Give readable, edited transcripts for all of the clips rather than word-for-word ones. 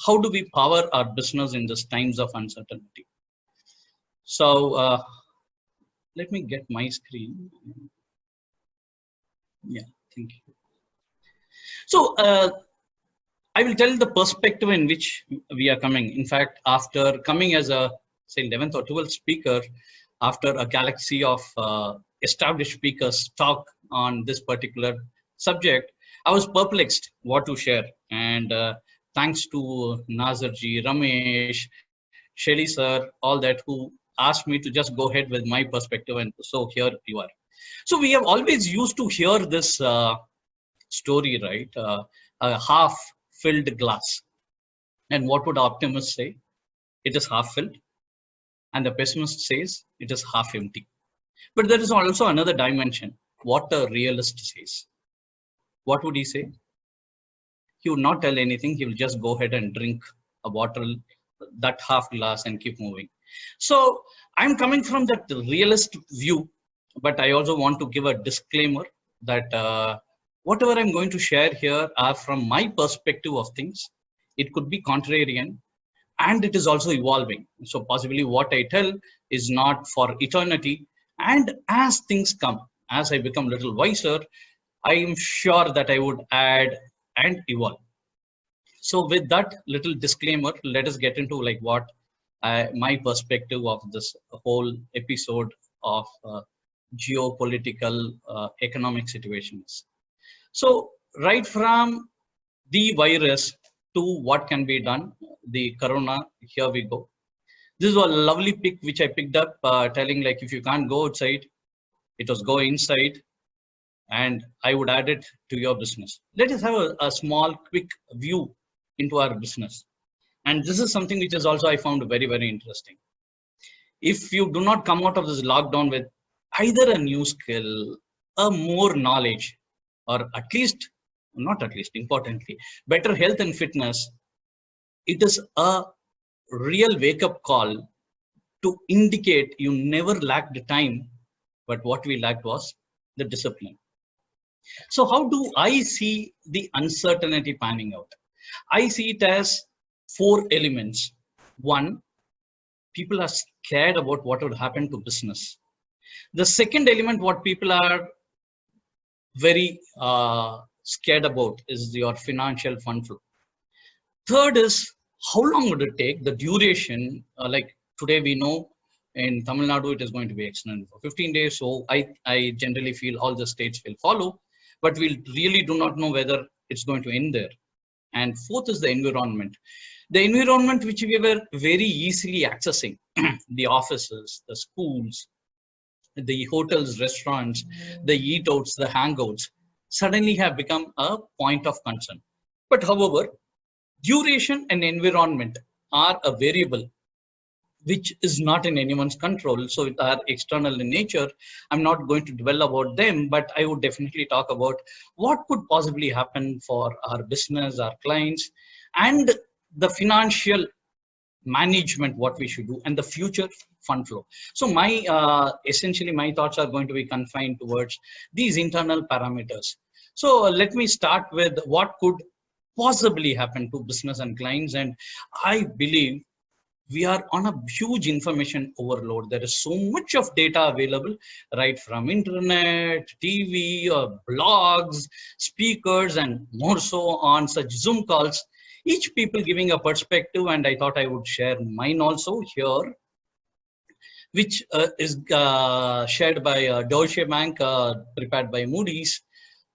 how do we power our business in these times of uncertainty? So let me get my screen. Yeah, thank you. So I will tell the perspective in which we are coming. In fact, after coming as a say 11th or 12th speaker, after a galaxy of established speakers talk on this particular subject, I was perplexed what to share. And thanks to Nazarji, Ramesh, Shelly sir, all that, who asked me to just go ahead with my perspective. And so here you are. So we have always used to hear this story, right? A half filled glass. And what would optimist say? It is half filled. And the pessimist says it is half empty. But there is also another dimension. What a realist says. What would he say? He would not tell anything. He will just go ahead and drink a bottle, that half glass, and keep moving. So I'm coming from that realist view, but I also want to give a disclaimer that whatever I'm going to share here are from my perspective of things. It could be contrarian, and it is also evolving. So possibly what I tell is not for eternity. And as things come, as I become a little wiser, I am sure that I would add and evolve. So with that little disclaimer, let us get into like what my perspective of this whole episode of geopolitical economic situations. So right from the virus to what can be done, the Karona, here we go. This is a lovely pic which I picked up telling like if you can't go outside, it was go inside, and I would add it to your business. Let us have a small quick view into our business. And this is something which is also I found very, very interesting. If you do not come out of this lockdown with either a new skill, a more knowledge, or at least, not at least, importantly, better health and fitness, it is a real wake-up call to indicate you never lacked the time, but what we lacked was the discipline. So how do I see the uncertainty panning out? I see it as 4 elements. One, people are scared about what would happen to business. The second element, what people are very scared about, is your financial fund flow. Third is how long would it take, the duration, like today we know in Tamil Nadu it is going to be extended for 15 days. So I generally feel all the states will follow, but we really do not know whether it's going to end there. And fourth is the environment. The environment which we were very easily accessing, the offices, the schools, the hotels, restaurants, the eat outs, the hangouts, suddenly have become a point of concern. But however, duration and environment are a variable which is not in anyone's control. So it are external in nature. I'm not going to dwell about them, but I would definitely talk about what could possibly happen for our business, our clients, and the financial management, what we should do, and the future fund flow. So my essentially my thoughts are going to be confined towards these internal parameters. So let me start with what could possibly happen to business and clients. And I believe we are on a huge information overload. There is so much of data available, right from internet, TV, blogs, speakers, and more so on such Zoom calls, each people giving a perspective. And I thought I would share mine also here, which is shared by Deutsche Bank, prepared by Moody's,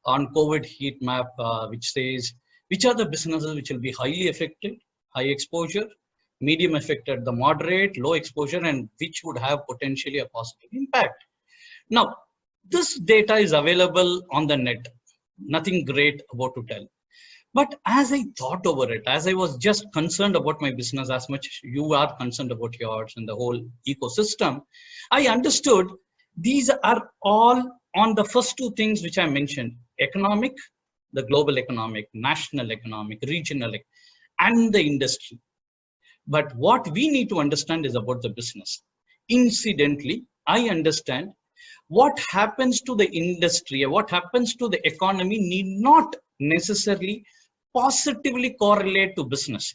on COVID heat map, which says which are the businesses which will be highly affected, high exposure, medium affected, the moderate, low exposure, and which would have potentially a positive impact. Now, this data is available on the net. Nothing great about to tell. But as I thought over it, as I was just concerned about my business as much as you are concerned about yours and the whole ecosystem, I understood these are all on the first two things which I mentioned: economic, the global economic, national economic, regional, and the industry. But what we need to understand is about the business. Incidentally, I understand what happens to the industry, what happens to the economy need not necessarily positively correlate to business.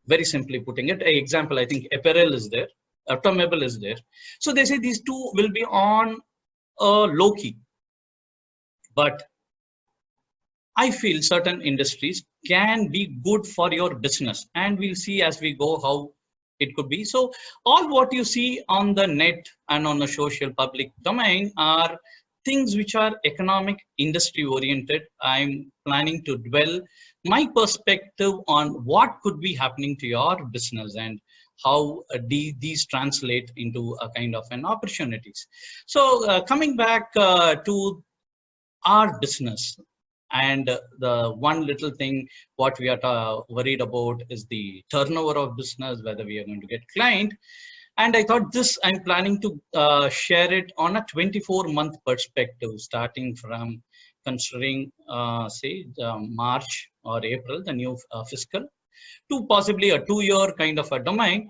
Very simply putting it, an example, I think apparel is there, automobile is there. So they say these two will be on a low key, but I feel certain industries can be good for your business, and we'll see as we go how it could be. So all what you see on the net and on the social public domain are things which are economic industry oriented. I'm planning to dwell my perspective on what could be happening to your business and how these translate into a kind of an opportunities. So coming back to our business, and the one little thing what we are worried about is the turnover of business, whether we are going to get client. And I thought this, I'm planning to share it on a 24-month perspective, starting from considering say March or April, the new fiscal, to possibly a 2-year kind of a domain,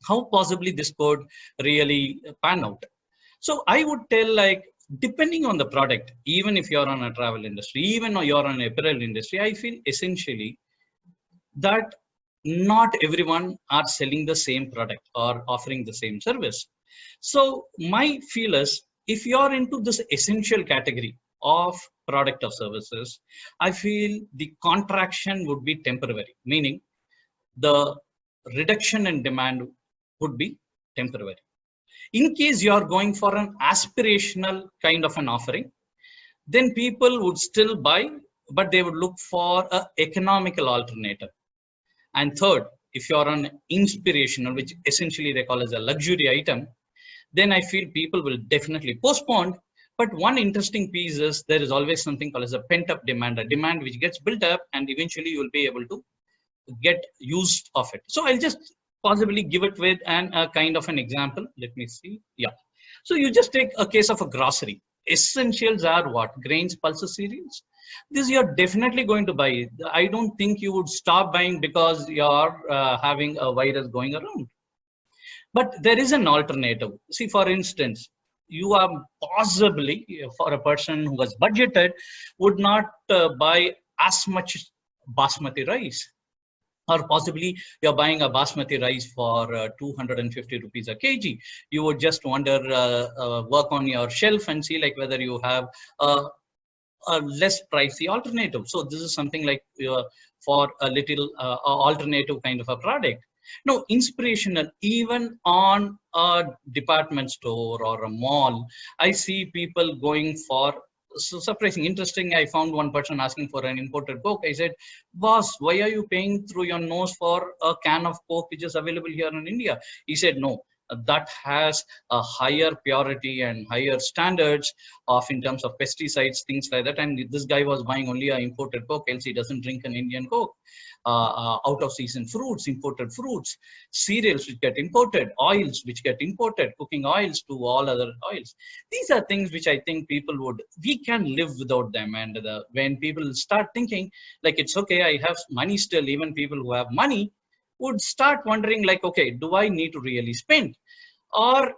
how possibly this could really pan out. So I would tell, like, depending on the product, even if you're on a travel industry, even though you're on an apparel industry, I feel essentially that not everyone are selling the same product or offering the same service. So my feel is, if you're into this essential category of product or services, I feel the contraction would be temporary, meaning the reduction in demand would be temporary. In case you are going for an aspirational kind of an offering, then people would still buy, but they would look for an economical alternative. And third, if you're on inspirational, which essentially they call as a luxury item, then I feel people will definitely postpone. But one interesting piece is there is always something called as a pent-up demand, a demand which gets built up, and eventually you will be able to get used of it. So I'll just possibly give it with a kind of an example. Let me see. Yeah. So you just take a case of a grocery. Essentials are what? Grains, pulses, cereals. This you're definitely going to buy. I don't think you would stop buying because you're having a virus going around. But there is an alternative. See, for instance, you are possibly, for a person who has budgeted, would not buy as much basmati rice. Or possibly you're buying a basmati rice for 250 rupees a kg. You would just wonder, work on your shelf and see like whether you have a less pricey alternative. So this is something like for a little alternative kind of a product. Now, inspirational, even on a department store or a mall, I see people going for, so surprising, interesting. I found one person asking for an imported Coke. I said, boss, why are you paying through your nose for a can of Coke which is available here in India? He said, no, that has a higher purity and higher standards of in terms of pesticides, things like that. And this guy was buying only an imported Coke, else he doesn't drink an Indian Coke. Out of season fruits, imported fruits, cereals which get imported, oils which get imported, cooking oils to all other oils. These are things which I think people would, we can live without them. And when people start thinking like, it's okay, I have money still, even people who have money would start wondering like, okay, do I need to really spend? Or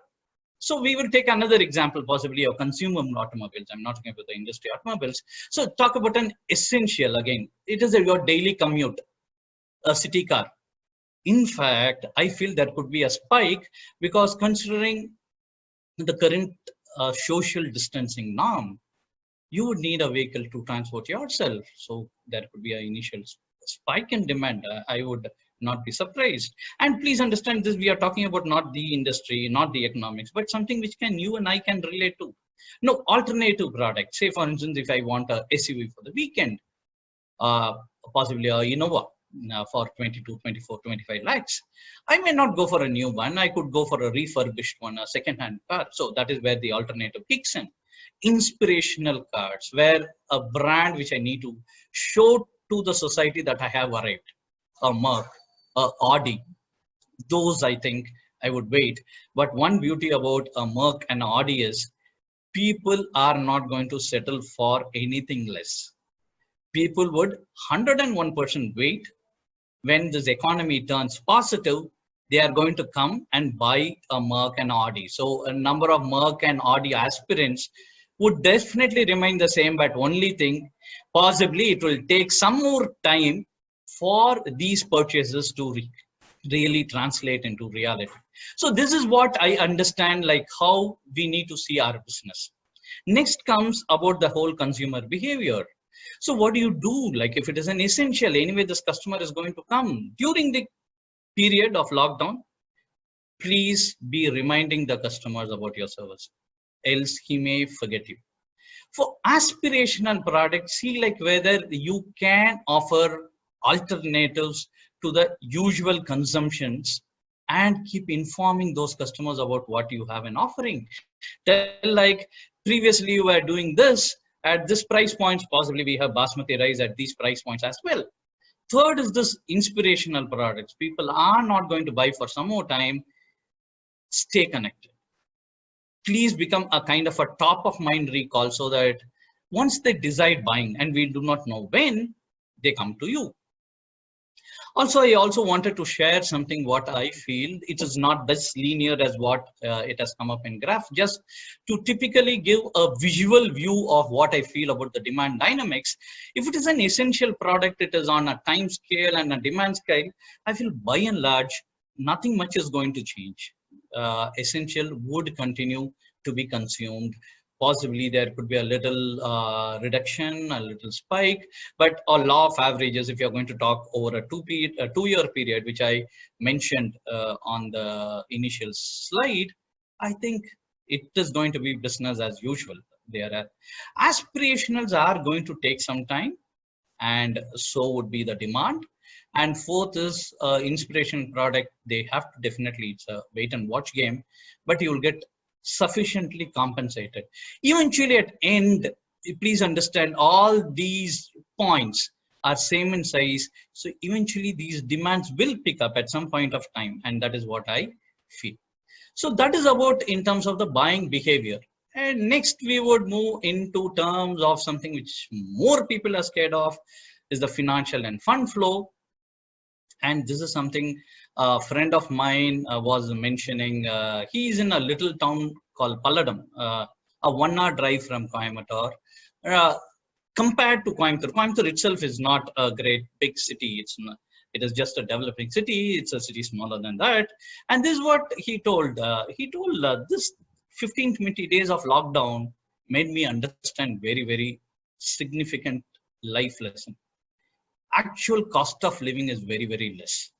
so we will take another example, possibly of consumer automobiles. I'm not talking about the industry automobiles. So talk about an essential again. It is your daily commute, a city car. In fact, I feel there could be a spike because considering the current social distancing norm, you would need a vehicle to transport yourself. So there could be an initial spike in demand. I would not be surprised. And please understand this, we are talking about not the industry, not the economics, but something which can you and I can relate to. No, alternative products. Say for instance, if I want a SUV for the weekend, possibly a Innova for 22, 24, 25 lakhs. I may not go for a new one. I could go for a refurbished one, a second-hand car. So that is where the alternative kicks in. Inspirational cars, where a brand which I need to show to the society that I have arrived. A Merc, a Audi. Those I think I would wait. But one beauty about a Merc and an Audi is people are not going to settle for anything less. People would 101% wait. When this economy turns positive, they are going to come and buy a Merc and Audi. So a number of Merc and Audi aspirants would definitely remain the same, but only thing, possibly it will take some more time for these purchases to really translate into reality. So this is what I understand, like how we need to see our business. Next comes about the whole consumer behavior. So what do you do? Like if it is an essential, anyway, this customer is going to come during the period of lockdown, please be reminding the customers about your service, else he may forget you. For aspirational products, see like whether you can offer alternatives to the usual consumptions and keep informing those customers about what you have in offering. Tell like previously you were doing this at this price points, possibly we have basmati rice at these price points as well. Third is this inspirational products. People are not going to buy for some more time. Stay connected. Please become a kind of a top of mind recall so that once they decide buying and we do not know when, they come to you. Also, I also wanted to share something what I feel. It is not this linear as what it has come up in graph, just to typically give a visual view of what I feel about the demand dynamics. If it is an essential product, it is on a time scale and a demand scale, I feel by and large, nothing much is going to change. Essential would continue to be consumed. Possibly there could be a little reduction, a little spike, but a law of averages, if you're going to talk over a two-year period, which I mentioned on the initial slide, I think it is going to be business as usual. There aspirationals are going to take some time, and so would be the demand. And fourth is inspiration product. They have to definitely, it's a wait and watch game, but you will get sufficiently compensated. Eventually at end, please understand all these points are same in size. So eventually these demands will pick up at some point of time, and that is what I feel. So that is about in terms of the buying behavior. And next we would move into terms of something which more people are scared of, is the financial and fund flow. And this is something a friend of mine was mentioning. He's in a little town called Palladam, a 1 hour drive from Coimbatore. Compared to Coimbatore itself is not a great big city. It is just a developing city. It's a city smaller than that. And this is what he told. This 15 to 20 days of lockdown made me understand very, very significant life lesson. Actual cost of living is very, very less.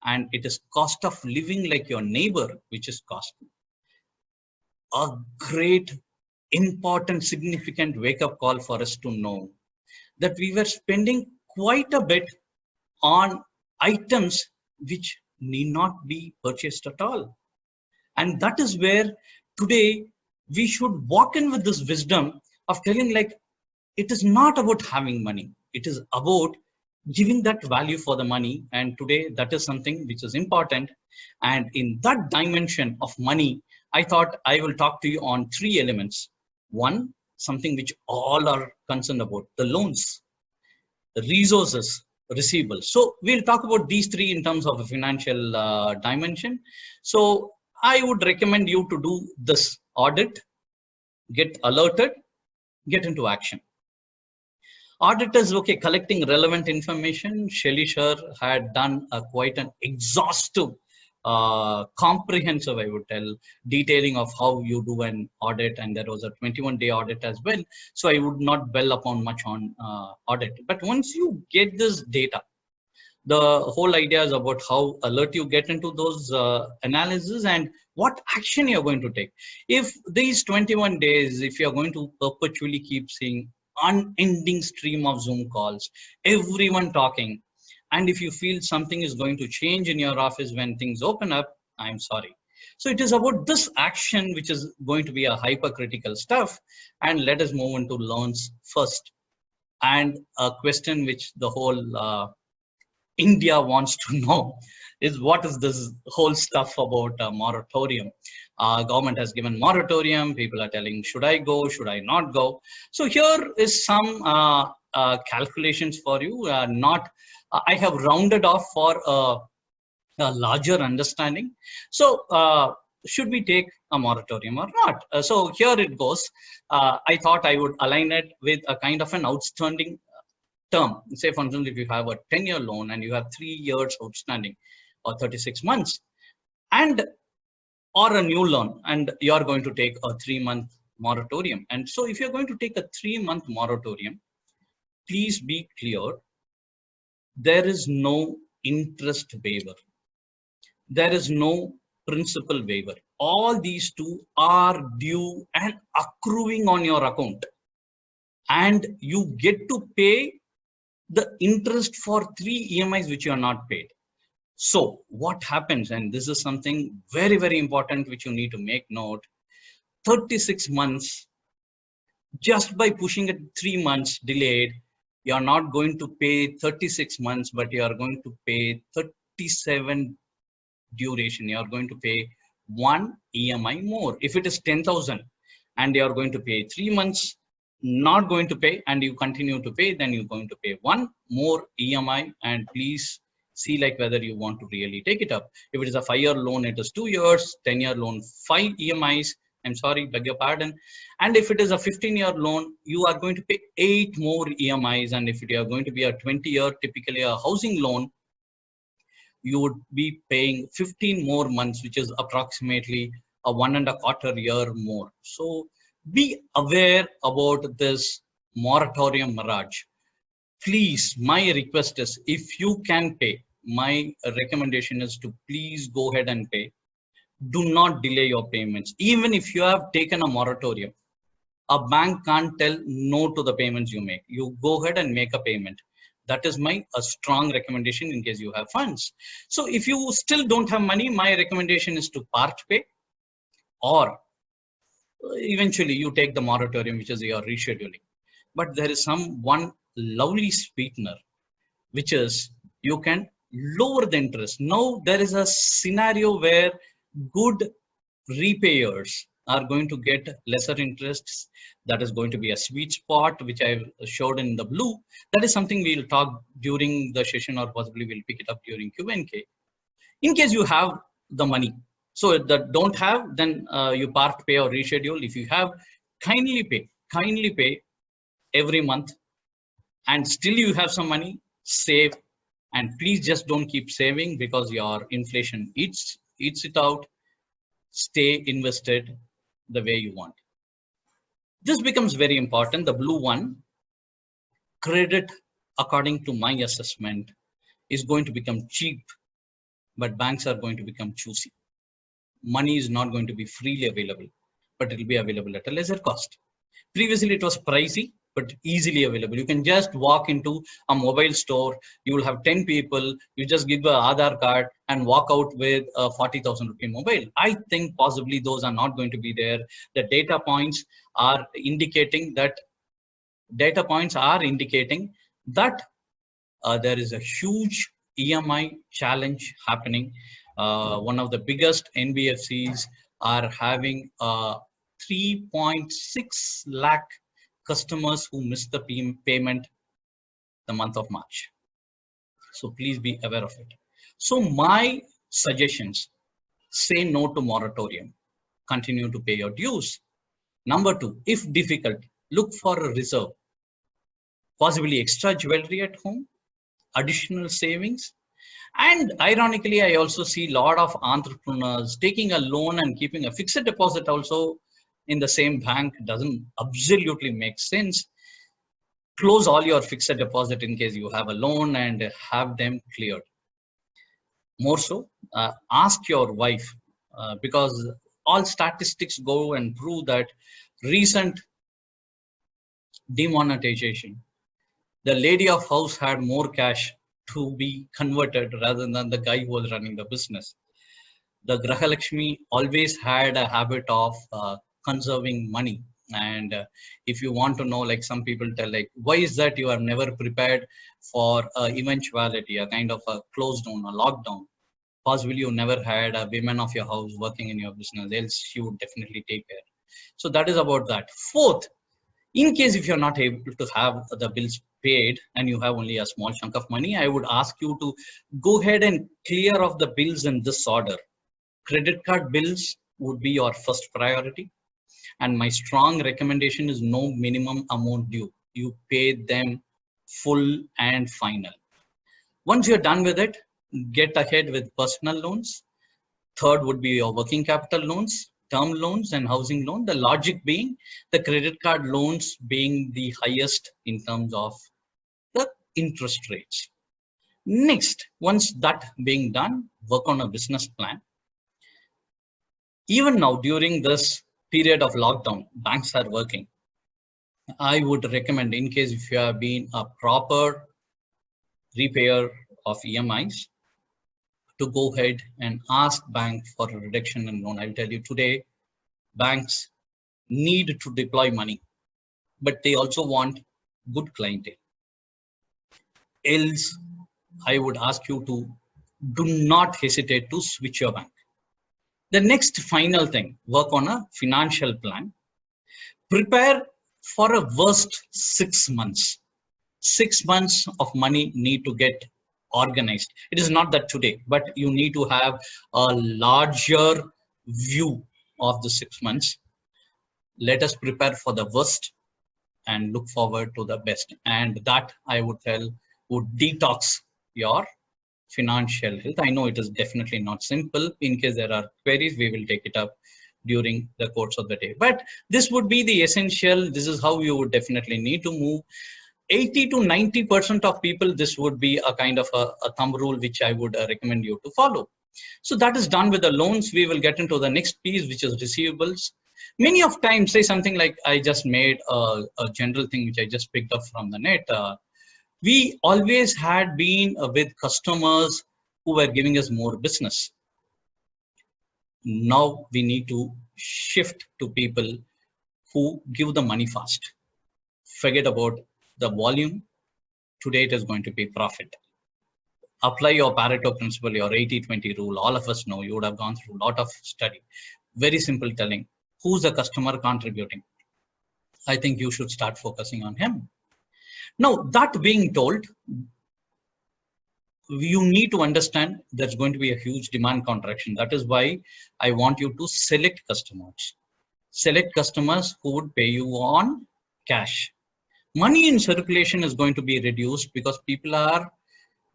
And it is cost of living like your neighbor, which is costly. A great, important, significant wake-up call for us to know that we were spending quite a bit on items which need not be purchased at all. And that is where today we should walk in with this wisdom of telling like, it is not about having money. It is about giving that value for the money. And today that is something which is important. And in that dimension of money, I thought I will talk to you on 3 elements. One, something which all are concerned about, the loans, the resources, receivables. So we'll talk about these 3 in terms of a financial dimension. So I would recommend you to do this audit, get alerted, get into action. Auditors, okay, collecting relevant information. Shelly Shah had done quite an exhaustive, comprehensive, I would tell, detailing of how you do an audit, and there was a 21-day audit as well. So I would not dwell upon much on audit. But once you get this data, the whole idea is about how alert you get into those analysis and what action you're going to take. If these 21 days, if you're going to perpetually keep seeing unending stream of Zoom calls, everyone talking, and if you feel something is going to change in your office when things open up, I'm sorry. So it is about this action which is going to be a hypercritical stuff. And let us move into loans first. And a question which the whole India wants to know is, what is this whole stuff about a moratorium? Government has given moratorium. People are telling, should I go? Should I not go? So here is some calculations for you. I have rounded off for a larger understanding. So should we take a moratorium or not? So here it goes. I thought I would align it with a kind of an outstanding term. Say for instance, if you have a 10-year loan and you have 3 years outstanding or 36 months, and or a new loan, and you are going to take a 3-month moratorium. And so if you're going to take a 3-month moratorium, please be clear, there is no interest waiver. There is no principal waiver. All these two are due and accruing on your account. And you get to pay the interest for 3 EMIs which you are not paid. So what happens, and this is something very, very important which you need to make note, 36 months, just by pushing it 3 months delayed, you are not going to pay 36 months, but you are going to pay 37 duration. You are going to pay 1 EMI more. If it is 10,000 and you are going to pay 3 months, not going to pay, and you continue to pay, then you're going to pay 1 more EMI. And please see like whether you want to really take it up. If it is a 5-year loan, it is 2 years, 10-year loan, 5 EMIs. I'm sorry, beg your pardon. And if it is a 15-year loan, you are going to pay 8 more EMIs. And if it are going to be a 20-year, typically a housing loan, you would be paying 15 more months, which is approximately a 1.25 year more. So be aware about this moratorium mirage. Please, my request is, if you can pay, my recommendation is to please go ahead and pay. Do not delay your payments. Even if you have taken a moratorium, a bank can't tell no to the payments you make. You go ahead and make a payment. That is my strong recommendation in case you have funds. So if you still don't have money, my recommendation is to part pay, or eventually you take the moratorium, which is your rescheduling. But there is one lovely sweetener, which is you can lower the interest. Now there is a scenario where good repayers are going to get lesser interests. That is going to be a sweet spot, which I showed in the blue. That is something we'll talk during the session, or possibly we'll pick it up during Q&A. In case you have the money, so that don't have, then you part pay or reschedule. If you have, kindly pay every month, and still you have some money, save. And please just don't keep saving, because your inflation eats it out. Stay invested the way you want. This becomes very important. The blue one, credit, according to my assessment, is going to become cheap, but banks are going to become choosy. Money is not going to be freely available, but it will be available at a lesser cost. Previously, it was pricey, but easily available. You can just walk into a mobile store. You will have 10 people. You just give an Aadhaar card and walk out with a 40,000 rupee mobile. I think possibly those are not going to be there. The data points are indicating that there is a huge EMI challenge happening. One of the biggest NBFCs are having 3.6 lakh customers who missed the payment the month of March. So please be aware of it. So my suggestions: say no to moratorium, continue to pay your dues. Number 2, if difficult, look for a reserve, possibly extra jewelry at home, additional savings. And ironically, I also see a lot of entrepreneurs taking a loan and keeping a fixed deposit also in the same bank. Doesn't absolutely make sense. Close all your fixed deposit in case you have a loan and have them cleared. More so, ask your wife, because all statistics go and prove that recent demonetization, the lady of house had more cash to be converted rather than the guy who was running the business. The Graha Lakshmi always had a habit of conserving money. And if you want to know, like some people tell, like, why is that you are never prepared for eventuality, a kind of a close down, a lockdown? Possibly you never had a women of your house working in your business, else you would definitely take care. So that is about that. Fourth, in case if you're not able to have the bills paid and you have only a small chunk of money, I would ask you to go ahead and clear off the bills in this order. Credit card bills would be your first priority. And my strong recommendation is no minimum amount due. You pay them full and final. Once you're done with it, get ahead with personal loans. Third would be your working capital loans, term loans, and housing loan. The logic being the credit card loans being the highest in terms of the interest rates. Next, once that being done, work on a business plan. Even now, during this period of lockdown, banks are working. I would recommend, in case if you have been a proper repayer of EMIs, to go ahead and ask bank for a reduction in loan. I'll tell you today, banks need to deploy money, but they also want good clientele. Else, I would ask you to do not hesitate to switch your bank. The next final thing, work on a financial plan. Prepare for a worst 6 months. 6 months of money need to get organized. It is not that today, but you need to have a larger view of the 6 months. Let us prepare for the worst and look forward to the best. And that, I would tell, would detox your financial health. I know it is definitely not simple. In case there are queries, we will take it up during the course of the day. But this would be the essential. This is how you would definitely need to move. 80 to 90% of people, this would be a kind of a thumb rule which I would recommend you to follow. So that is done with the loans. We will get into the next piece, which is receivables. Many of times, say something like, I just made a general thing which I just picked up from the net. We always had been with customers who were giving us more business. Now we need to shift to people who give the money fast. Forget about the volume. Today it is going to be profit. Apply your Pareto principle, your 80-20 rule. All of us know, you would have gone through a lot of study. Very simple telling. Who's the customer contributing? I think you should start focusing on him. Now, that being told, you need to understand there's going to be a huge demand contraction. That is why I want you to select customers. Select customers who would pay you on cash. Money in circulation is going to be reduced because people are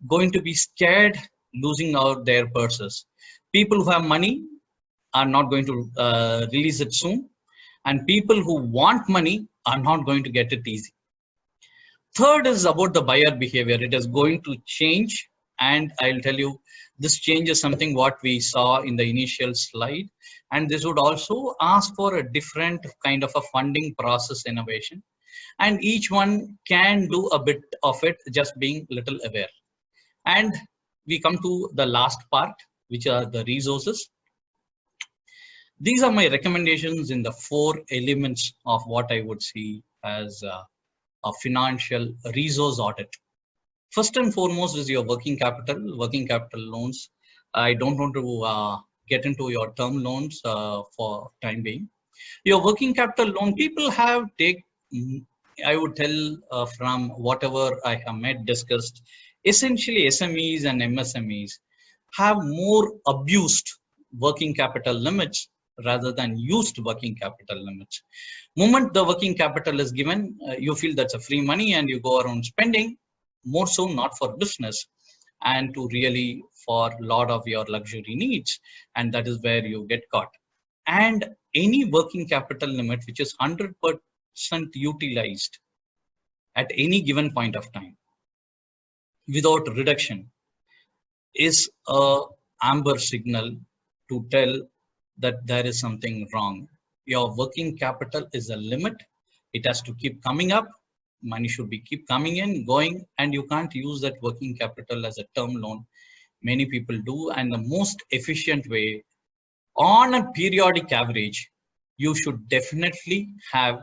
going to be scared losing out their purses. People who have money are not going to release it soon, and people who want money are not going to get it easy. Third is about the buyer behavior. It is going to change, and I'll tell you, this change is something what we saw in the initial slide, and this would also ask for a different kind of a funding process innovation, and each one can do a bit of it, just being little aware. And we come to the last part, which are the resources. These are my recommendations in the 4 elements of what I would see as a financial resource audit. First and foremost is your working capital loans. I don't want to get into your term loans for time being. Your working capital loan, people have I would tell from whatever I have discussed, essentially SMEs and MSMEs have more abused working capital limits rather than used working capital limits. Moment the working capital is given, you feel that's a free money and you go around spending, more so not for business and to really for a lot of your luxury needs, and that is where you get caught. And any working capital limit which is 100% utilized at any given point of time without reduction is a amber signal to tell that there is something wrong. Your working capital is a limit. It has to keep coming up. Money should be keep coming in, going, and you can't use that working capital as a term loan. Many people do, and the most efficient way on a periodic average, you should definitely have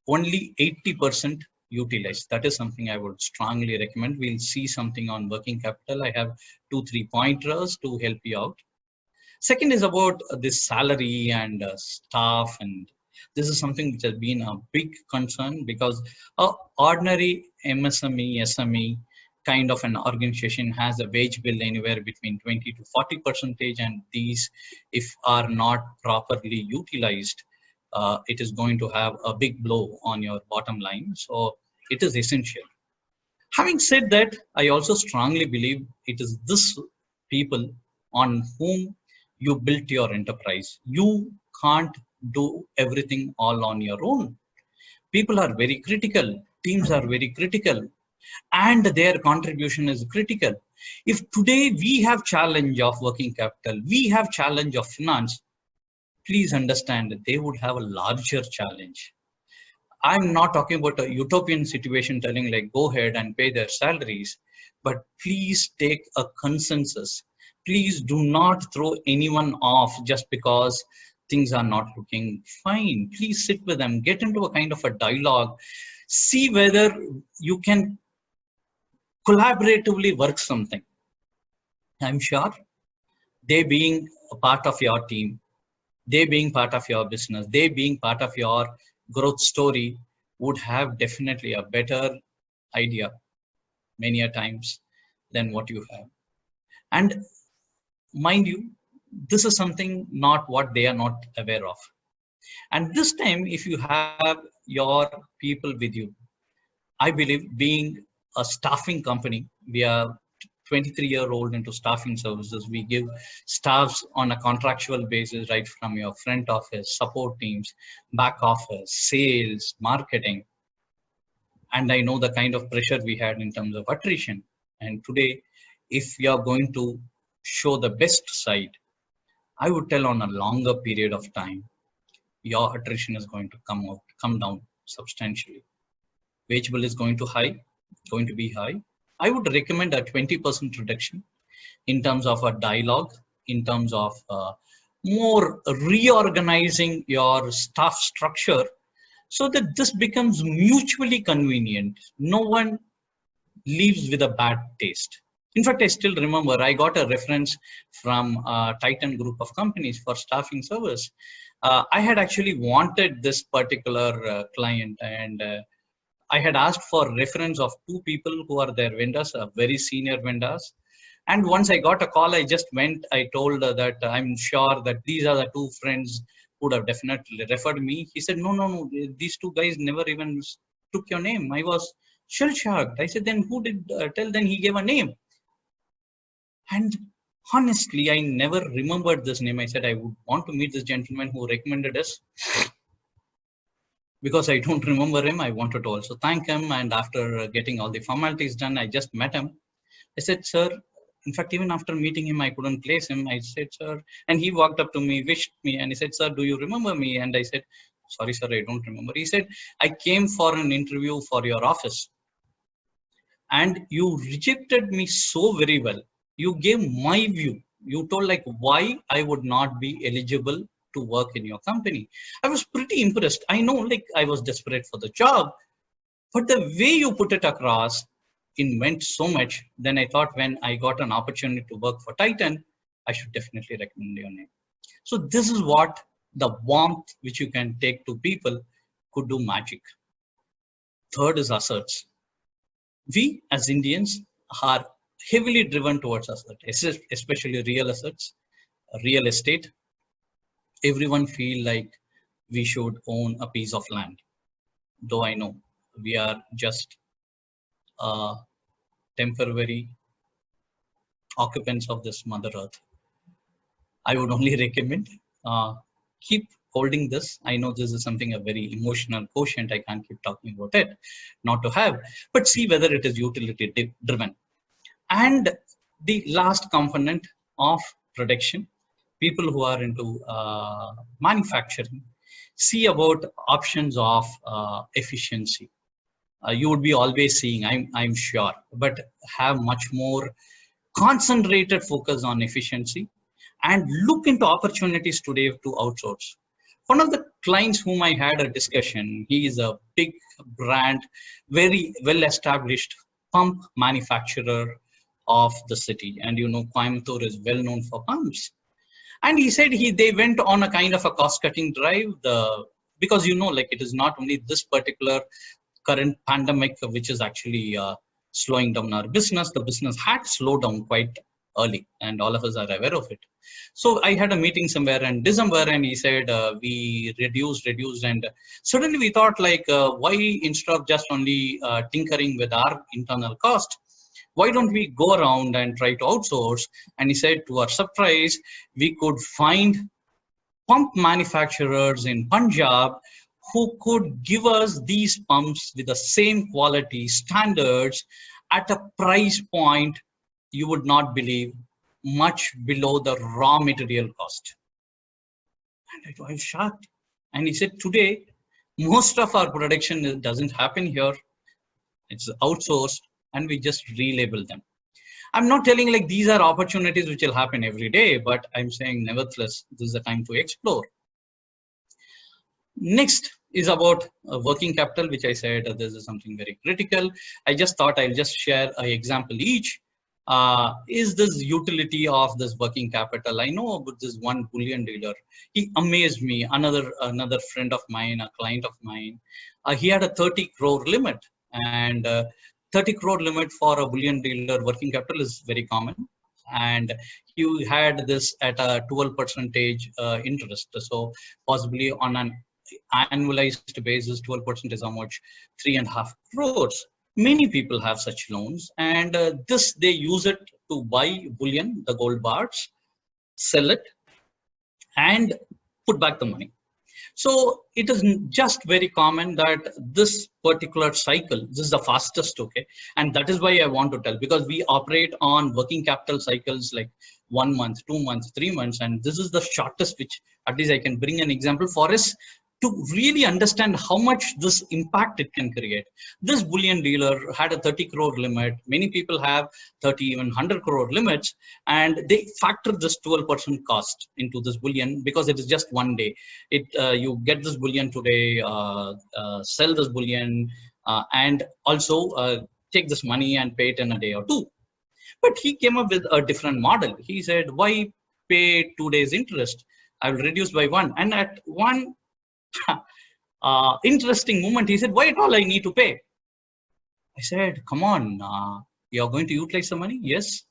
only 80% utilized. That is something I would strongly recommend. We'll see something on working capital. I have 2-3 pointers to help you out. Second is about this salary and staff, and this is something which has been a big concern because ordinary MSME, SME kind of an organization has a wage bill anywhere between 20 to 40%, and these, if are not properly utilized, it is going to have a big blow on your bottom line. So it is essential. Having said that, I also strongly believe it is this people on whom you built your enterprise. You can't do everything all on your own. People are very critical, teams are very critical, and their contribution is critical. If today we have challenge of working capital, we have challenge of finance, please understand that they would have a larger challenge. I'm not talking about a utopian situation telling like go ahead and pay their salaries, but please take a consensus. Please do not throw anyone off just because things are not looking fine. Please sit with them, get into a kind of a dialogue, see whether you can collaboratively work something. I'm sure they being a part of your team, they being part of your business, they being part of your growth story would have definitely a better idea many a times than what you have. And mind you, this is something not what they are not aware of. And this time, if you have your people with you, I believe being a staffing company, we are 23-year-old into staffing services. We give staffs on a contractual basis, right from your front office, support teams, back office, sales, marketing. And I know the kind of pressure we had in terms of attrition. And today, if we are going to show the best side, I would tell on a longer period of time, your attrition is going to come down substantially. Wage bill is going to be high. I would recommend a 20% reduction in terms of a dialogue, in terms of more reorganizing your staff structure so that this becomes mutually convenient. No one leaves with a bad taste. In fact, I still remember I got a reference from a Titan group of companies for staffing service. I had actually wanted this particular client, and I had asked for reference of two people who are their vendors, very senior vendors. And once I got a call, I just went, I told that I'm sure that these are the two friends who would have definitely referred me. He said, no, these two guys never even took your name. I was shell shocked. I said, then who did tell? Then he gave a name. And honestly, I never remembered this name. I said, I would want to meet this gentleman who recommended us. Because I don't remember him, I wanted to also thank him. And after getting all the formalities done, I just met him. I said, sir, in fact, even after meeting him, I couldn't place him. I said, sir, and he walked up to me, wished me, and he said, sir, do you remember me? And I said, sorry, sir, I don't remember. He said, I came for an interview for your office and you rejected me so very well. You gave my view. You told like why I would not be eligible to work in your company. I was pretty impressed. I know like I was desperate for the job, but the way you put it across, it meant so much. Then I thought when I got an opportunity to work for Titan, I should definitely recommend your name. So this is what the warmth which you can take to people could do magic. Third is asserts. We as Indians are heavily driven towards assets, especially real assets, real estate. Everyone feel like we should own a piece of land. Though I know we are just temporary occupants of this mother earth. I would only recommend keep holding this. I know this is something a very emotional quotient. I can't keep talking about it, not to have, but see whether it is utility driven. And the last component of production, people who are into manufacturing, see about options of efficiency. You would be always seeing, I'm sure, but have much more concentrated focus on efficiency and look into opportunities today to outsource. One of the clients whom I had a discussion, he is a big brand, very well established pump manufacturer of the city. And you know, Coimbatore is well known for pumps. And he said they went on a kind of a cost cutting drive, because you know, like it is not only this particular current pandemic which is actually slowing down our business. The business had slowed down quite early, and all of us are aware of it. So I had a meeting somewhere in December, and he said we reduced, and suddenly we thought like, why instead of just only tinkering with our internal cost, why don't we go around and try to outsource? And he said, to our surprise, we could find pump manufacturers in Punjab who could give us these pumps with the same quality standards at a price point you would not believe, much below the raw material cost. And I was shocked. And he said, today, most of our production doesn't happen here. It's outsourced, and we just relabel them. I'm not telling like these are opportunities which will happen every day, but I'm saying nevertheless, this is the time to explore. Next is about working capital, which I said this is something very critical. I just thought I'll just share an example each. Is this utility of this working capital? I know about this one bullion dealer. He amazed me. Another friend of mine, a client of mine, he had a 30 crore limit, and 30 crore limit for a bullion dealer working capital is very common. And he had this at a 12% interest. So possibly on an annualized basis, 12% is how much? 3.5 crores. Many people have such loans, and this they use it to buy bullion, the gold bars, sell it, and put back the money. So it is just very common that this particular cycle, this is the fastest, okay? And that is why I want to tell, because we operate on working capital cycles like 1 month, 2 months, 3 months, and this is the shortest, which at least I can bring an example for us to really understand how much this impact it can create. This bullion dealer had a 30 crore limit. Many people have 30, even 100 crore limits, and they factor this 12% cost into this bullion because it is just one day. You get this bullion today, sell this bullion, and also take this money and pay it in a day or two. But he came up with a different model. He said, why pay 2 days interest? I will reduce by one. And at one interesting moment, he said, why at all I need to pay? I said, come on, you're going to utilize the money? Yes.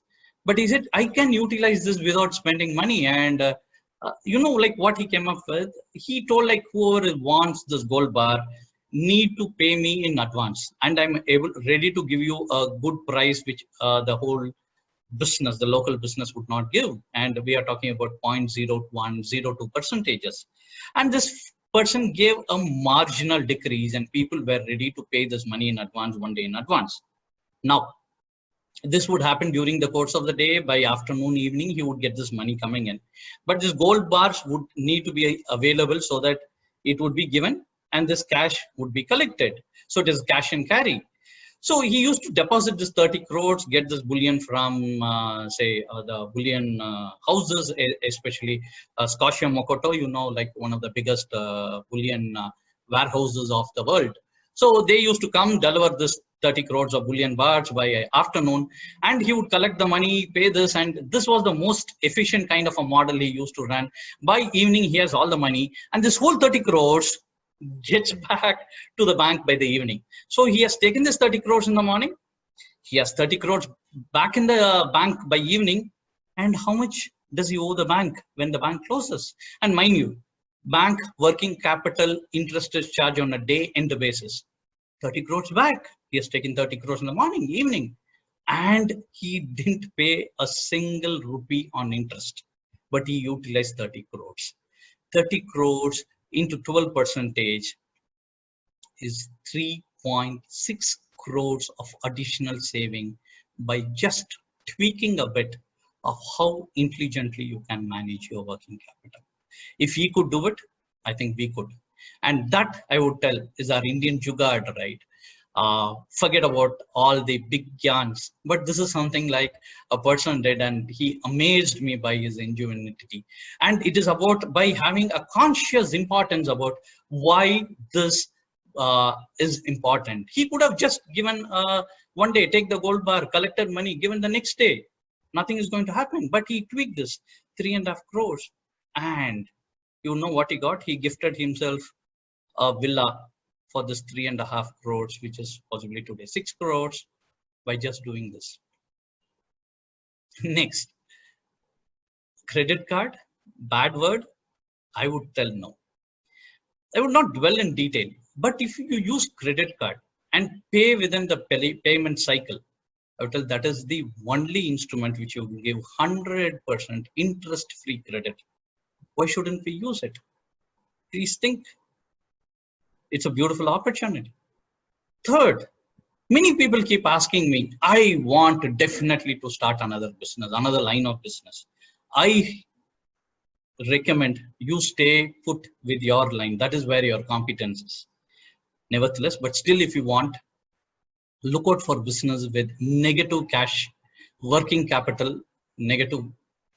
But he said, I can utilize this without spending money. And like what he came up with, he told like whoever wants this gold bar need to pay me in advance, and I'm ready to give you a good price, which the whole business, the local business would not give. And we are talking about 0.0102 percentages. And this person gave a marginal decrease, and people were ready to pay this money in advance, 1 day in advance. Now, this would happen during the course of the day. By afternoon, evening, he would get this money coming in. But this gold bars would need to be available so that it would be given and this cash would be collected. So it is cash and carry. So he used to deposit this 30 crores, get this bullion from, the bullion houses, especially Scotia Mokoto, like one of the biggest bullion warehouses of the world. So they used to come deliver this 30 crores of bullion bars by afternoon, and he would collect the money, pay this, and this was the most efficient kind of a model he used to run. By evening, he has all the money, and this whole 30 crores gets back to the bank by the evening. So he has taken this 30 crores in the morning, he has 30 crores back in the bank by evening, and how much does he owe the bank when the bank closes? And mind you, bank working capital interest is charged on a day end basis. 30 crores back. He has taken 30 crores in the morning, evening, and he didn't pay a single rupee on interest, but he utilized 30 crores. 30 crores into 12% is 3.6 crores of additional saving by just tweaking a bit of how intelligently you can manage your working capital. If he could do it, I think we could. And that, I would tell, is our Indian jugaad, right? Forget about all the big yarns, but this is something like a person did, and he amazed me by his ingenuity. And it is about by having a conscious importance about why this is important. He could have just given 1 day, take the gold bar, collected money, given the next day. Nothing is going to happen, but he tweaked this 3.5 crores. And you know what he got? He gifted himself a villa for this 3.5 crores, which is possibly today 6 crores, by just doing this. Next, Credit card, bad word, I would tell no. I would not dwell in detail, but if you use credit card and pay within the payment cycle, I would tell that is the only instrument which you will give 100% interest-free credit. Why shouldn't we use it? Please think. It's a beautiful opportunity. Third, many people keep asking me, I want definitely to start another business, another line of business. I recommend you stay put with your line. That is where your competence is. Nevertheless, but still, if you want, look out for business with negative cash, working capital, negative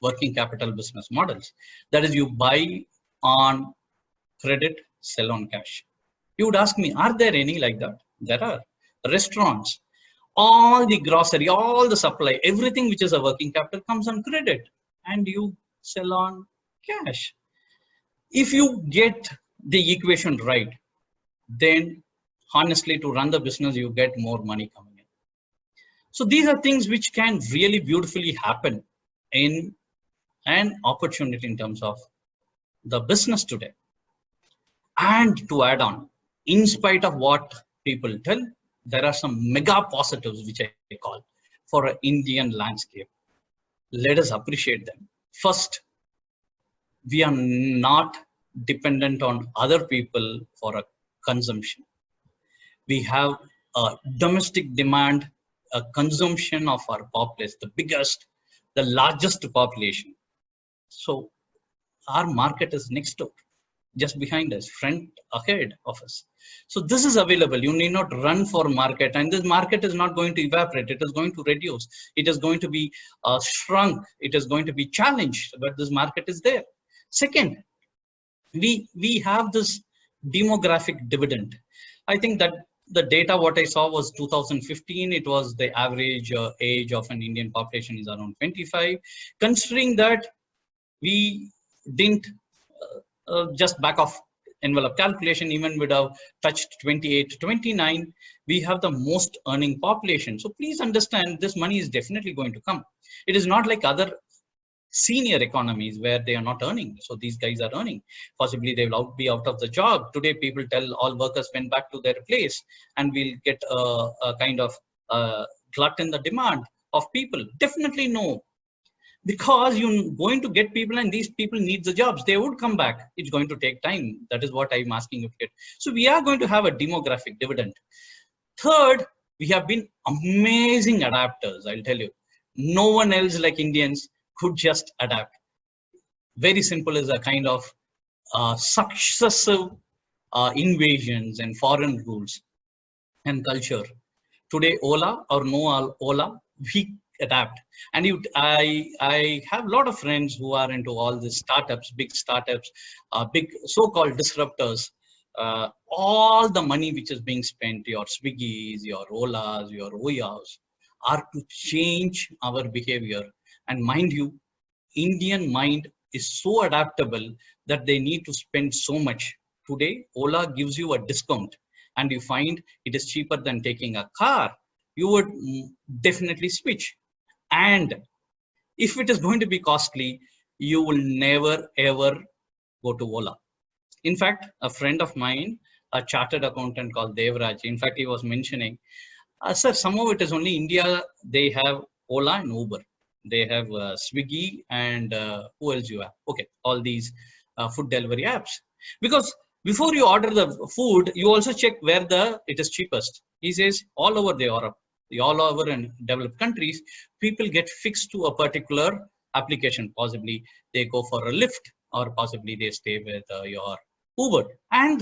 working capital business models. That is, you buy on credit, sell on cash. You would ask me, are there any like that? There are restaurants, all the grocery, all the supply, everything which is a working capital comes on credit and you sell on cash. If you get the equation right, then honestly, to run the business, you get more money coming in. So these are things which can really beautifully happen in an opportunity in terms of the business today. And to add on, in spite of what people tell, there are some mega positives which I call for an Indian landscape. Let us appreciate them. First, we are not dependent on other people for a consumption. We have a domestic demand, a consumption of our populace, the biggest, the largest population. So our market is next door, just behind us, front ahead of us. So this is available. You need not run for market, and this market is not going to evaporate. It is going to reduce. It is going to be shrunk. It is going to be challenged, but this market is there. Second, we have this demographic dividend. I think that the data what I saw was 2015. It was the average age of an Indian population is around 25. Considering that we didn't just back of envelope calculation, even without touched 28 to 29, we have the most earning population. So please understand, this money is definitely going to come. It is not like other senior economies where they are not earning. So these guys are earning. Possibly they will be out of the job. Today people tell all workers went back to their place and we'll get a kind of glut in the demand of people. Definitely no. Because you're going to get people and these people need the jobs. They would come back. It's going to take time. That is what I'm asking you to get. So we are going to have a demographic dividend. Third, we have been amazing adapters. I'll tell you, no one else like Indians could just adapt. Very simple is a kind of successive invasions and foreign rules and culture. Today, Ola or no Ola, we adapt. And I have a lot of friends who are into all these startups, big so-called disruptors. All the money which is being spent, your Swiggies, your Olas, your Oyas, are to change our behavior. And mind you, Indian mind is so adaptable that they need to spend so much. Today, Ola gives you a discount and you find it is cheaper than taking a car. You would definitely switch. And if it is going to be costly, you will never ever go to Ola. In fact, a friend of mine, a chartered accountant called Devraj, in fact, he was mentioning, sir, somehow it is only India, they have Ola and Uber. They have Swiggy and who else you have? Okay, all these food delivery apps. Because before you order the food, you also check where it is cheapest. He says all over the Europe, all over in developed countries, people get fixed to a particular application. Possibly they go for a lift or possibly they stay with your Uber and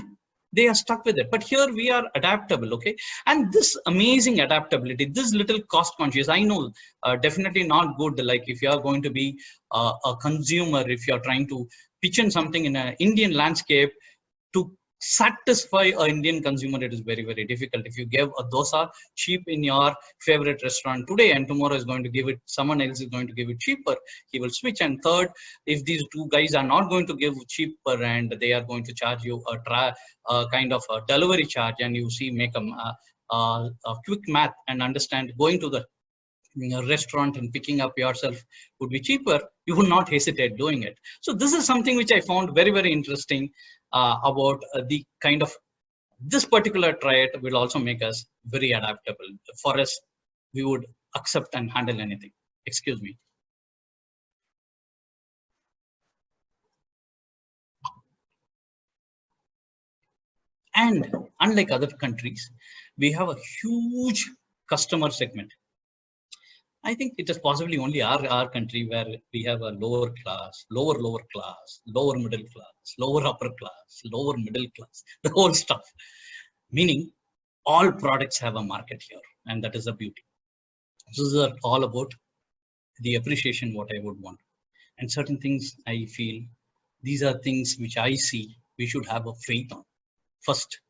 they are stuck with it. But here we are adaptable, okay? And this amazing adaptability, this little cost conscious, I know definitely not good. Like if you are going to be a consumer, if you are trying to pitch in something in an Indian landscape, to satisfy an Indian consumer, it is very, very difficult. If you give a dosa cheap in your favorite restaurant today and tomorrow is going to give it, someone else is going to give it cheaper, he will switch. And third, if these two guys are not going to give cheaper and they are going to charge you a kind of a delivery charge, and you see, make a quick math and understand, going to the in a restaurant and picking up yourself would be cheaper, you would not hesitate doing it. So this is something which I found very, very interesting about the kind of this particular trait will also make us very adaptable. For us, we would accept and handle anything. Excuse me. And unlike other countries, we have a huge customer segment. I think it is possibly only our country where we have a lower class, lower class, lower middle class, lower upper class, lower middle class, the whole stuff. Meaning all products have a market here, and that is the beauty. So these are all about the appreciation what I would want. And certain things I feel these are things which I see we should have a faith on. First,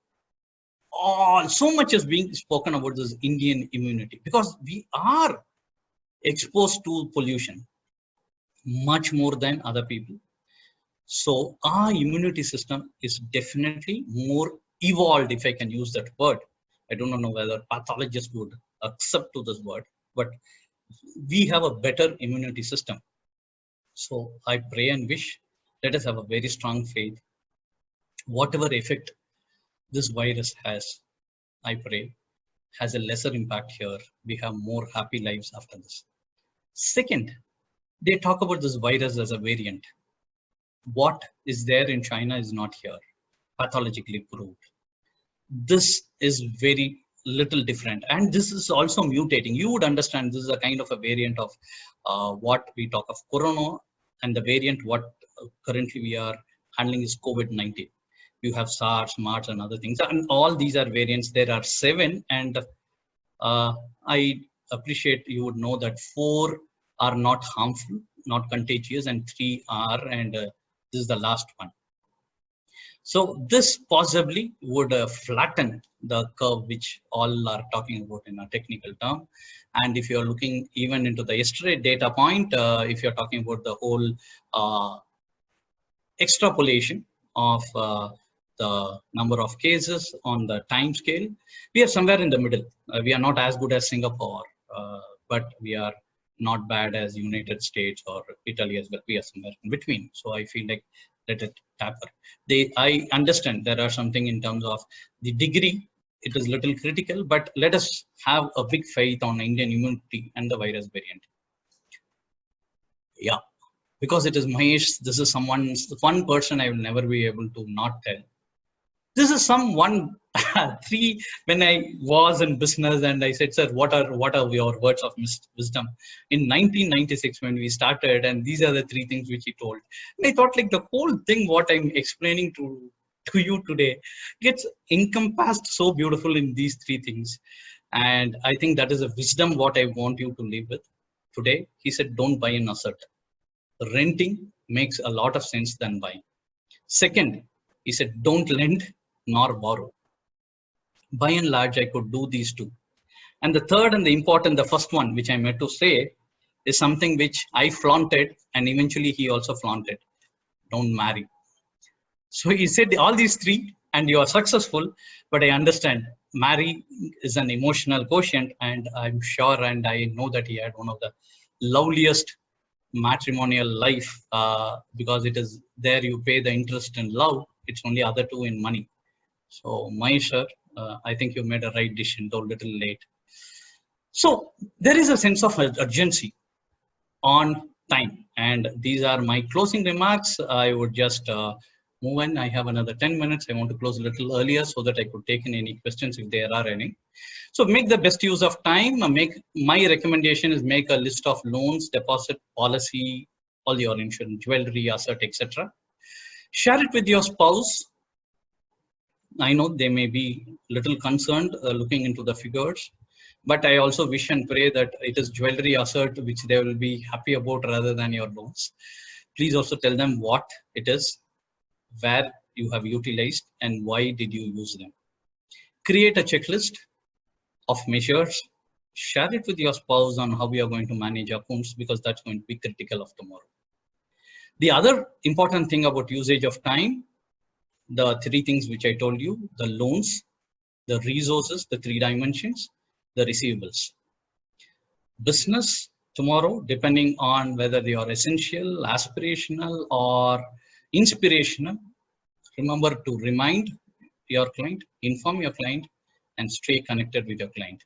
all so much is being spoken about this Indian immunity because we are exposed to pollution much more than other people. So our immunity system is definitely more evolved, if I can use that word. I don't know whether pathologists would accept to this word, but we have a better immunity system. So I pray and wish, let us have a very strong faith. Whatever effect this virus has, I pray, has a lesser impact here. We have more happy lives after this. Second, they talk about this virus as a variant. What is there in China is not here, pathologically proved. This is very little different, and this is also mutating. You would understand this is a kind of a variant of what we talk of Corona, and the variant what currently we are handling is COVID-19. You have SARS, MARS, and other things, and all these are variants. There are 7, and I appreciate you would know that 4 are not harmful, not contagious, and 3 are, and this is the last one. So this possibly would flatten the curve, which all are talking about in a technical term. And if you're looking even into the yesterday data point, if you're talking about the whole extrapolation of the number of cases on the time scale, we are somewhere in the middle. We are not as good as Singapore, but we are not bad as United States or Italy as well. We are somewhere in between. So I feel like let it taper. I understand there are something in terms of the degree. It is little critical, but let us have a big faith on Indian immunity and the virus variant. Yeah, because it is Mahesh. This is one person I will never be able to not tell. This is someone 3 when I was in business and I said, sir, what are your words of wisdom in 1996 when we started, and these are the 3 things which he told. And I thought like the whole thing what I'm explaining to you today gets encompassed so beautiful in these 3 things. And I think that is a wisdom what I want you to live with today. He said, don't buy an asset. Renting makes a lot of sense than buying. Second, he said, don't lend nor borrow. By and large, I could do these 2. And the third and the important, the first one, which I meant to say, is something which I flaunted, and eventually he also flaunted. Don't marry. So he said all these 3, and you are successful, but I understand marry is an emotional quotient, and I'm sure, and I know that he had one of the loveliest matrimonial life, because it is there you pay the interest in love. It's only other 2 in money. So Mahesh sir, I think you made a right decision, though a little late. So there is a sense of urgency on time, and these are my closing remarks. I would just move in. I have another 10 minutes. I want to close a little earlier so that I could take in any questions if there are any. So make the best use of time. My recommendation is make a list of loans, deposit, policy, all your insurance, jewelry, asset, etc. Share it with your spouse. I know they may be little concerned looking into the figures, but I also wish and pray that it is jewelry asset which they will be happy about rather than your loans. Please also tell them what it is, where you have utilized, and why did you use them. Create a checklist of measures. Share it with your spouse on how we are going to manage accounts, because that's going to be critical of tomorrow. The other important thing about usage of time, the 3 things which I told you, the loans, the resources, the 3 dimensions, the receivables. business tomorrow, depending on whether they are essential, aspirational, or inspirational. Remember to remind your client, inform your client, and stay connected with your client.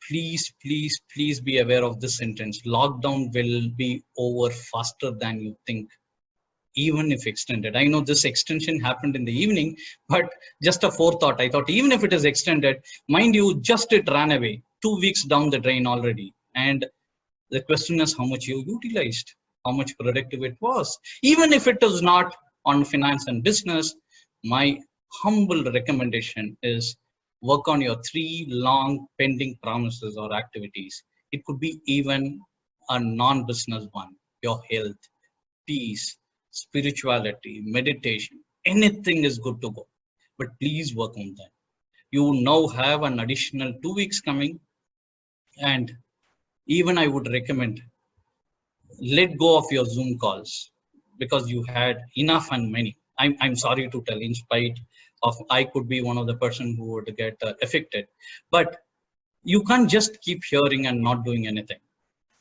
Please, please, please be aware of this sentence. Lockdown will be over faster than you think, even if extended. I know this extension happened in the evening, but just a forethought. I thought even if it is extended, mind you, just it ran away 2 weeks down the drain already. And the question is how much you utilized, how much productive it was. Even if it is not on finance and business, my humble recommendation is work on your 3 long pending promises or activities. It could be even a non-business one, your health, peace, spirituality, meditation, anything is good to go. But please work on that. You now have an additional 2 weeks coming, and even I would recommend let go of your Zoom calls because you had enough and many. I'm sorry to tell, in spite of I could be one of the person who would get affected, but you can't just keep hearing and not doing anything.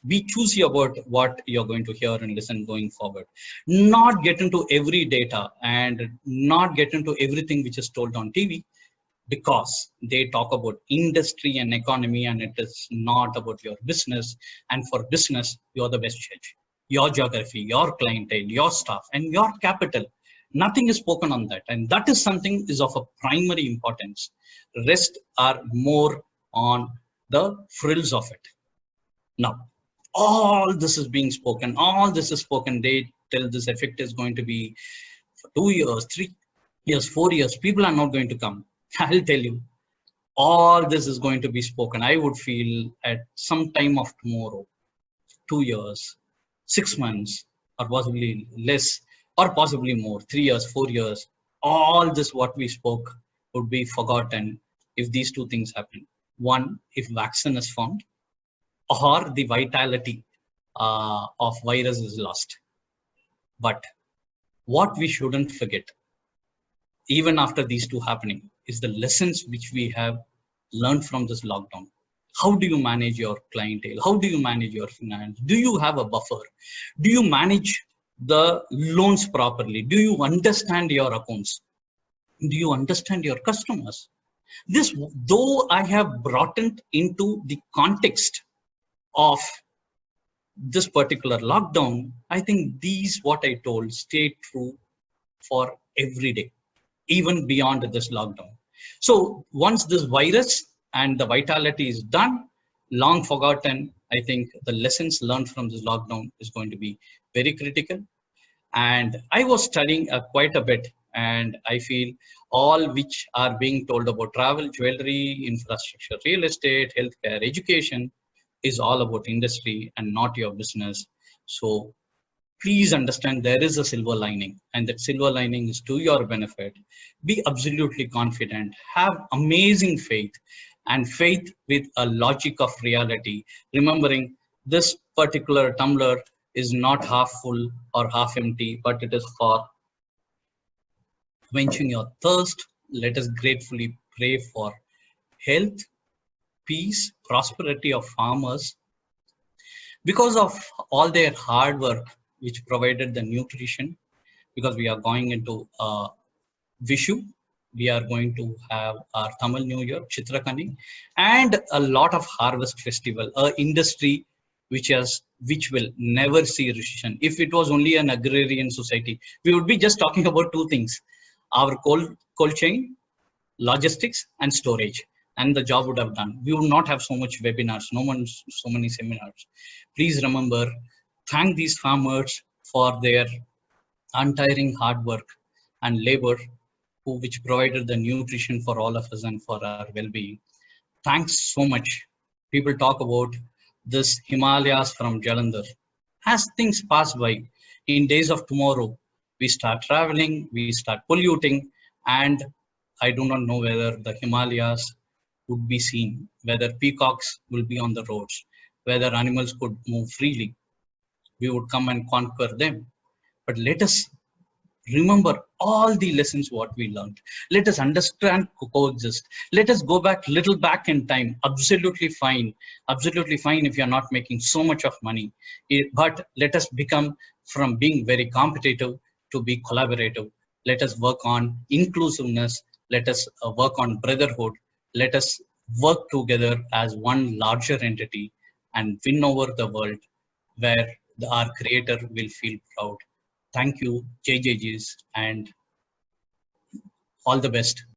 Be choosy about what you're going to hear and listen going forward. Not get into every data and not get into everything which is told on TV, because they talk about industry and economy and it is not about your business. And for business, you're the best judge. Your geography, your clientele, your staff, and your capital. Nothing is spoken on that. And that is something is of a primary importance. Rest are more on the frills of it. Now, all this is being spoken, all this is spoken. They tell this effect is going to be for 2 years, 3 years, 4 years. People are not going to come. I'll tell you, all this is going to be spoken. I would feel at some time of tomorrow, 2 years, 6 months, or possibly less, or possibly more, 3 years, 4 years. All this what we spoke would be forgotten if these two things happen. One, if vaccine is found, or the vitality of virus is lost. But what we shouldn't forget, even after these two happening, is the lessons which we have learned from this lockdown. How do you manage your clientele? How do you manage your finance? Do you have a buffer? Do you manage the loans properly? Do you understand your accounts? Do you understand your customers? This, though I have brought it into the context of this particular lockdown, I think these what I told stay true for every day, even beyond this lockdown. So once this virus and the vitality is done, long forgotten, I think the lessons learned from this lockdown is going to be very critical. And I was studying quite a bit, and I feel all which are being told about travel, jewelry, infrastructure, real estate, healthcare, education is all about industry and not your business. So please understand there is a silver lining, and that silver lining is to your benefit. Be absolutely confident, have amazing faith, and faith with a logic of reality, remembering this particular tumbler is not half full or half empty, but it is for quenching your thirst. Let us gratefully pray for health, peace, prosperity of farmers because of all their hard work which provided the nutrition. Because we are going into Vishu, we are going to have our Tamil New Year, Chitrakani, and a lot of harvest festival, industry which will never see recession. If it was only an agrarian society, we would be just talking about two things: our cold chain, logistics, and storage, and the job would have done. We would not have so much webinars, so many seminars. Please remember, thank these farmers for their untiring hard work and labor, which provided the nutrition for all of us and for our well-being. Thanks so much. People talk about this Himalayas from Jalandhar. As things pass by, in days of tomorrow, we start traveling, we start polluting, and I do not know whether the Himalayas would be seen, whether peacocks will be on the roads, whether animals could move freely. We would come and conquer them. But let us remember all the lessons what we learned. Let us understand, coexist. Let us go back little back in time. Absolutely fine, absolutely fine if you're not making so much of money. But let us become from being very competitive to be collaborative. Let us work on inclusiveness. Let us work on brotherhood. Let us work together as one larger entity and win over the world, where our creator will feel proud. Thank you, JJGs, and all the best.